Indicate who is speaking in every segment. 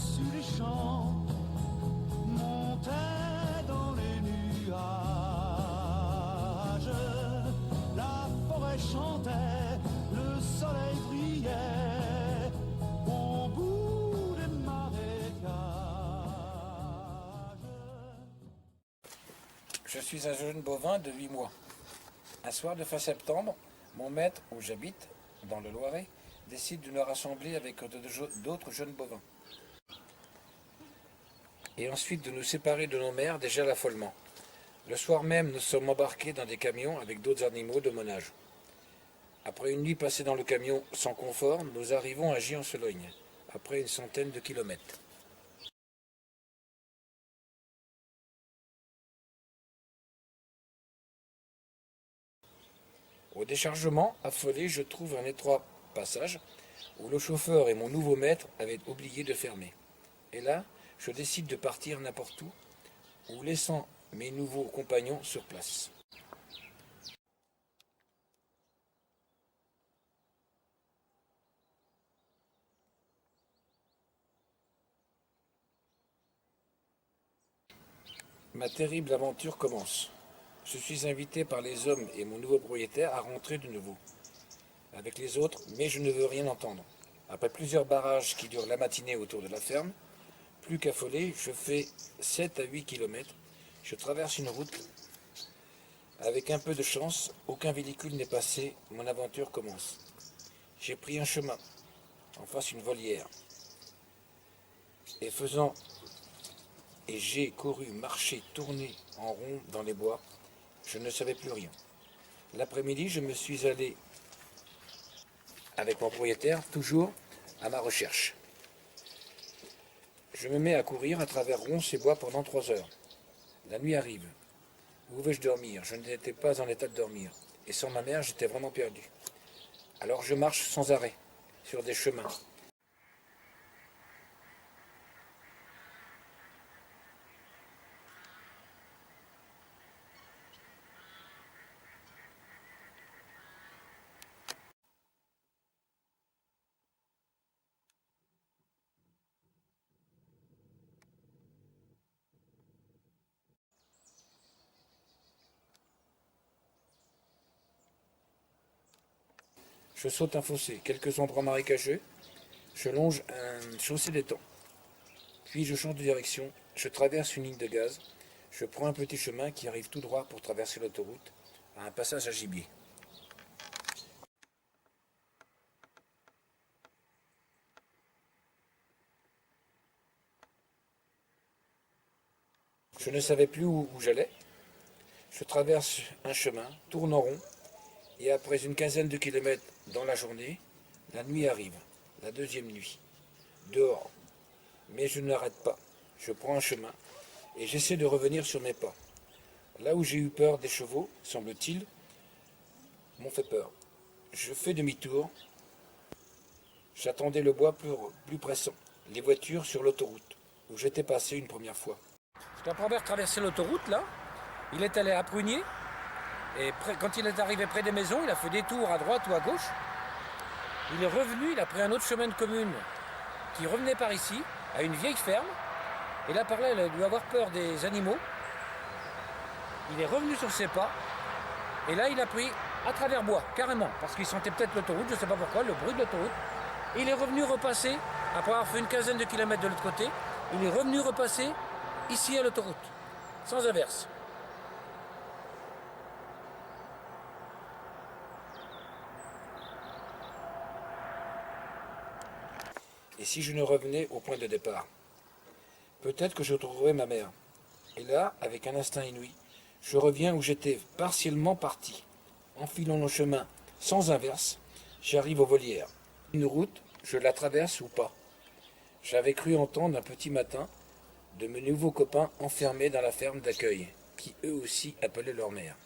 Speaker 1: par-dessus les champs, montait dans les nuages. La forêt chantait, le soleil brillait, au bout des marécages.
Speaker 2: Je suis un jeune bovin de 8 mois. Un soir de fin septembre, mon maître, où j'habite, dans le Loiret, décide de nous rassembler avec d'autres jeunes bovins. Et ensuite de nous séparer de nos mères déjà l'affolement. Le soir même, nous sommes embarqués dans des camions avec d'autres animaux de mon âge. Après une nuit passée dans le camion sans confort, nous arrivons à Gilles-en-Sologne, après une centaine de kilomètres. Au déchargement, affolé, je trouve un étroit passage où le chauffeur et mon nouveau maître avaient oublié de fermer. Et là, je décide de partir n'importe où, ou laissant mes nouveaux compagnons sur place. Ma terrible aventure commence. Je suis invité par les hommes et mon nouveau propriétaire à rentrer de nouveau avec les autres, mais je ne veux rien entendre. Après plusieurs barrages qui durent la matinée autour de la ferme, plus qu'affolé, je fais 7 à 8 kilomètres. Je traverse une route. Avec un peu de chance, aucun véhicule n'est passé, mon aventure commence. J'ai pris un chemin, en face une volière, et j'ai couru, marché, tourné en rond dans les bois. Je ne savais plus rien. L'après-midi, je me suis allé avec mon propriétaire, toujours à ma recherche. Je me mets à courir à travers ronces et bois pendant 3 heures. La nuit arrive. Où vais-je dormir? Je n'étais pas en état de dormir. Et sans ma mère, j'étais vraiment perdu. Alors je marche sans arrêt, sur des chemins. Je saute un fossé, quelques endroits marécageux. Je longe un chaussée d'étang. Puis je change de direction, je traverse une ligne de gaz. Je prends un petit chemin qui arrive tout droit pour traverser l'autoroute, à un passage à gibier. Je ne savais plus où j'allais. Je traverse un chemin, tourne en rond, et après une quinzaine de kilomètres dans la journée, la nuit arrive, la deuxième nuit, dehors. Mais je n'arrête pas. Je prends un chemin et j'essaie de revenir sur mes pas. Là où j'ai eu peur des chevaux, semble-t-il, m'ont fait peur. Je fais demi-tour. J'attendais le bois plus pressant, les voitures sur l'autoroute, où j'étais passé une première fois. Après avoir traversé l'autoroute, là, il est allé à Prunier, et quand il est arrivé près des maisons, il a fait des tours à droite ou à gauche. Il est revenu, il a pris un autre chemin de commune qui revenait par ici, à une vieille ferme, et là par là, il a dû avoir peur des animaux. Il est revenu sur ses pas, et là il a pris à travers bois, carrément, parce qu'il sentait peut-être l'autoroute, je ne sais pas pourquoi, le bruit de l'autoroute. Et il est revenu repasser, après avoir fait une quinzaine de kilomètres de l'autre côté, il est revenu repasser ici à l'autoroute, sans averse. Et si je ne revenais au point de départ? Peut-être que je trouverais ma mère. Et là, avec un instinct inouï, je reviens où j'étais partiellement parti. Enfilant le chemin sans inverse, j'arrive aux volières. Une route, je la traverse ou pas? J'avais cru entendre un petit matin de mes nouveaux copains enfermés dans la ferme d'accueil, qui eux aussi appelaient leur mère.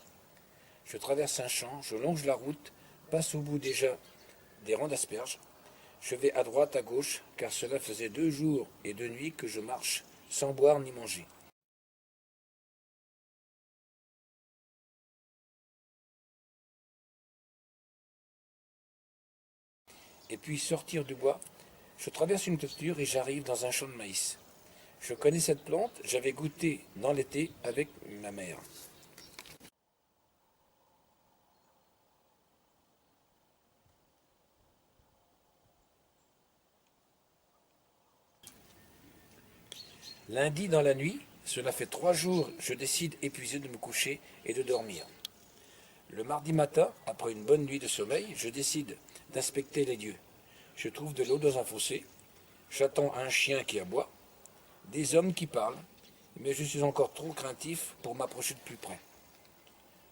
Speaker 2: Je traverse un champ, je longe la route, passe au bout déjà des rangs d'asperges. Je vais à droite, à gauche, car cela faisait 2 jours et 2 nuits que je marche, sans boire ni manger. Et puis sortir du bois, Je traverse une clôture et j'arrive dans un champ de maïs. Je connais cette plante, j'avais goûté dans l'été avec ma mère. Lundi dans la nuit, cela fait 3 jours, je décide épuisé de me coucher et de dormir. Le mardi matin, après une bonne nuit de sommeil, je décide d'inspecter les lieux. Je trouve de l'eau dans un fossé, j'attends un chien qui aboie, des hommes qui parlent, mais je suis encore trop craintif pour m'approcher de plus près.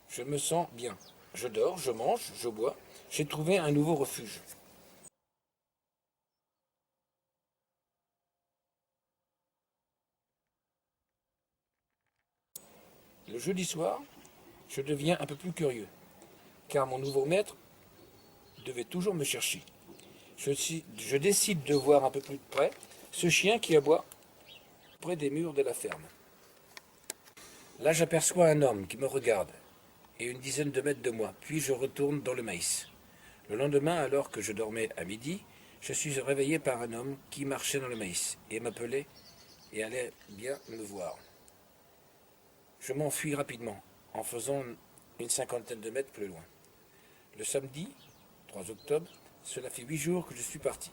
Speaker 2: Je me sens bien. Je dors, je mange, je bois. J'ai trouvé un nouveau refuge. Le jeudi soir, je deviens un peu plus curieux, car mon nouveau maître devait toujours me chercher. Je décide de voir un peu plus de près ce chien qui aboie près des murs de la ferme. Là, j'aperçois un homme qui me regarde, et une dizaine de mètres de moi, puis je retourne dans le maïs. Le lendemain, alors que je dormais à midi, je suis réveillé par un homme qui marchait dans le maïs et m'appelait et allait bien me voir. Je m'enfuis rapidement, en faisant une cinquantaine de mètres plus loin. Le samedi, 3 octobre, cela fait 8 jours que je suis parti.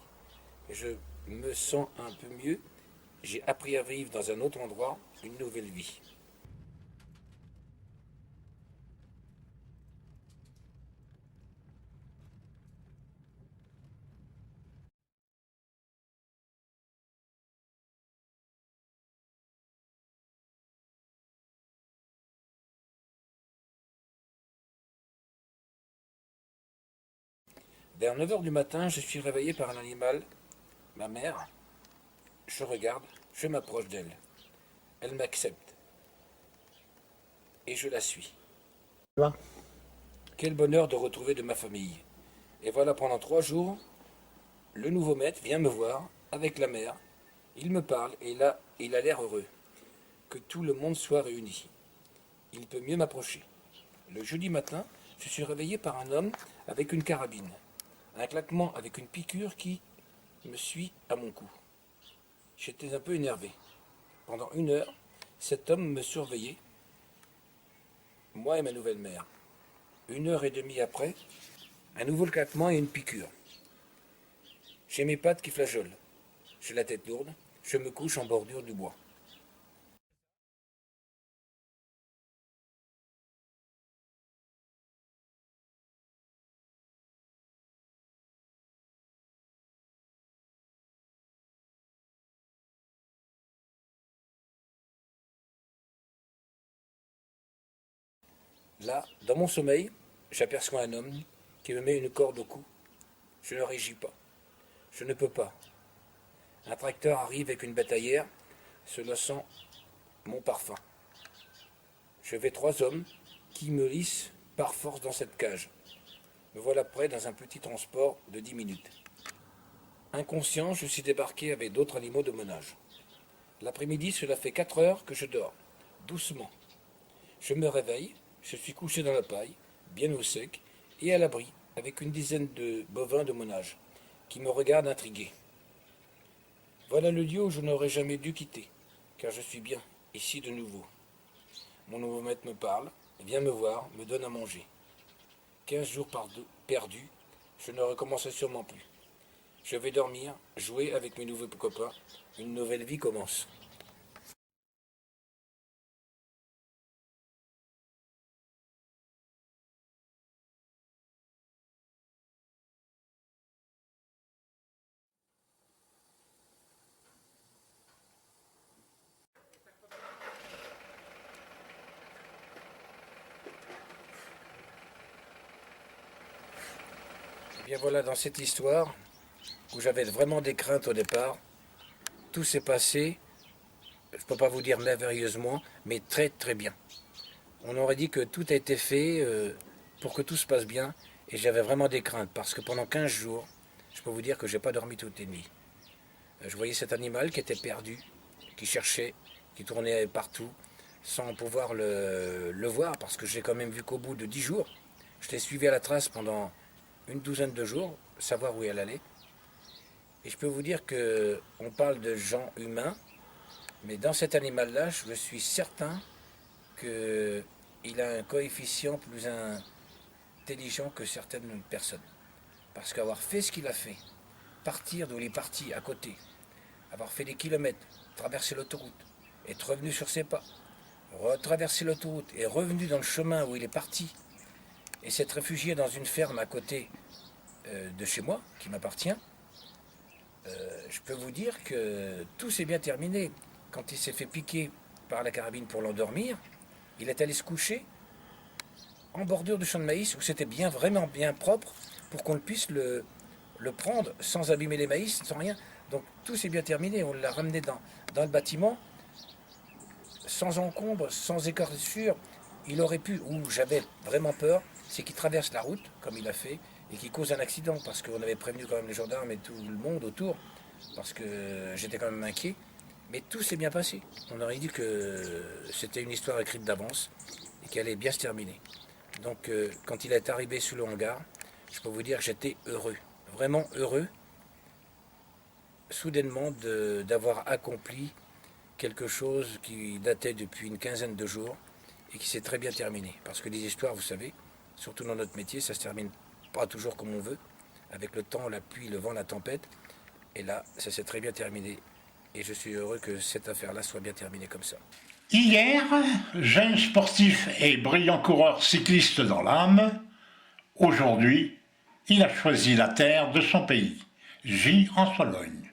Speaker 2: Et je me sens un peu mieux. J'ai appris à vivre dans un autre endroit, une nouvelle vie. Vers 9 heures du matin, je suis réveillé par un animal, ma mère. Je regarde, je m'approche d'elle. Elle m'accepte. Et je la suis. Quel bonheur de retrouver de ma famille. Et voilà, pendant 3 jours, le nouveau maître vient me voir avec la mère. Il me parle et là, il a l'air heureux. Que tout le monde soit réuni. Il peut mieux m'approcher. Le jeudi matin, je suis réveillé par un homme avec une carabine. Un claquement avec une piqûre qui me suit à mon cou. J'étais un peu énervé. Pendant 1 heure, cet homme me surveillait, moi et ma nouvelle mère. 1 heure et demie après, un nouveau claquement et une piqûre. J'ai mes pattes qui flageolent. J'ai la tête lourde. Je me couche en bordure du bois. Là, dans mon sommeil, j'aperçois un homme qui me met une corde au cou. Je ne régis pas. Je ne peux pas. Un tracteur arrive avec une bétaillère. Cela sent mon parfum. Je vais 3 hommes qui me lissent par force dans cette cage. Me voilà prêt dans un petit transport de 10 minutes. Inconscient, je suis débarqué avec d'autres animaux de mon âge. L'après-midi, cela fait 4 heures que je dors, doucement. Je me réveille, je suis couché dans la paille, bien au sec, et à l'abri, avec une dizaine de bovins de mon âge, qui me regardent intrigués. Voilà le lieu où je n'aurais jamais dû quitter, car je suis bien, ici de nouveau. Mon nouveau maître me parle, vient me voir, me donne à manger. 15 jours perdus, je ne recommencerai sûrement plus. Je vais dormir, jouer avec mes nouveaux copains, une nouvelle vie commence. Et bien voilà, dans cette histoire, où j'avais vraiment des craintes au départ, tout s'est passé, je ne peux pas vous dire merveilleusement, mais très très bien. On aurait dit que tout a été fait pour que tout se passe bien, et j'avais vraiment des craintes, parce que pendant 15 jours, je peux vous dire que je n'ai pas dormi toute la nuit. Je voyais cet animal qui était perdu, qui cherchait, qui tournait partout, sans pouvoir le voir, parce que j'ai quand même vu qu'au bout de 10 jours, je l'ai suivi à la trace pendant une douzaine de jours, savoir où elle allait. Et je peux vous dire qu'on parle de gens humains, mais dans cet animal-là, je suis certain qu'il a un coefficient plus intelligent que certaines personnes. Parce qu'avoir fait ce qu'il a fait, partir d'où il est parti à côté, avoir fait des kilomètres, traverser l'autoroute, être revenu sur ses pas, retraverser l'autoroute et revenu dans le chemin où il est parti, et s'être réfugié dans une ferme à côté de chez moi, qui m'appartient, je peux vous dire que tout s'est bien terminé. Quand il s'est fait piquer par la carabine pour l'endormir, il est allé se coucher en bordure du champ de maïs où c'était bien, vraiment bien propre pour qu'on puisse le prendre sans abîmer les maïs, sans rien. Donc tout s'est bien terminé. On l'a ramené dans le bâtiment sans encombre, sans écorchure. Il aurait pu, où j'avais vraiment peur, c'est qu'il traverse la route, comme il a fait, et qu'il cause un accident, parce qu'on avait prévenu quand même les gendarmes et tout le monde autour, parce que j'étais quand même inquiet. Mais tout s'est bien passé. On aurait dit que c'était une histoire écrite d'avance et qu'elle allait bien se terminer. Donc quand il est arrivé sous le hangar, je peux vous dire que j'étais heureux, vraiment heureux, soudainement d'avoir accompli quelque chose qui datait depuis une quinzaine de jours et qui s'est très bien terminé. Parce que les histoires, vous savez, surtout dans notre métier, ça se termine pas toujours comme on veut, avec le temps, la pluie, le vent, la tempête. Et là, ça s'est très bien terminé. Et je suis heureux que cette affaire-là soit bien terminée comme ça.
Speaker 3: Hier, jeune sportif et brillant coureur cycliste dans l'âme, aujourd'hui, il a choisi la terre de son pays, J en Sologne.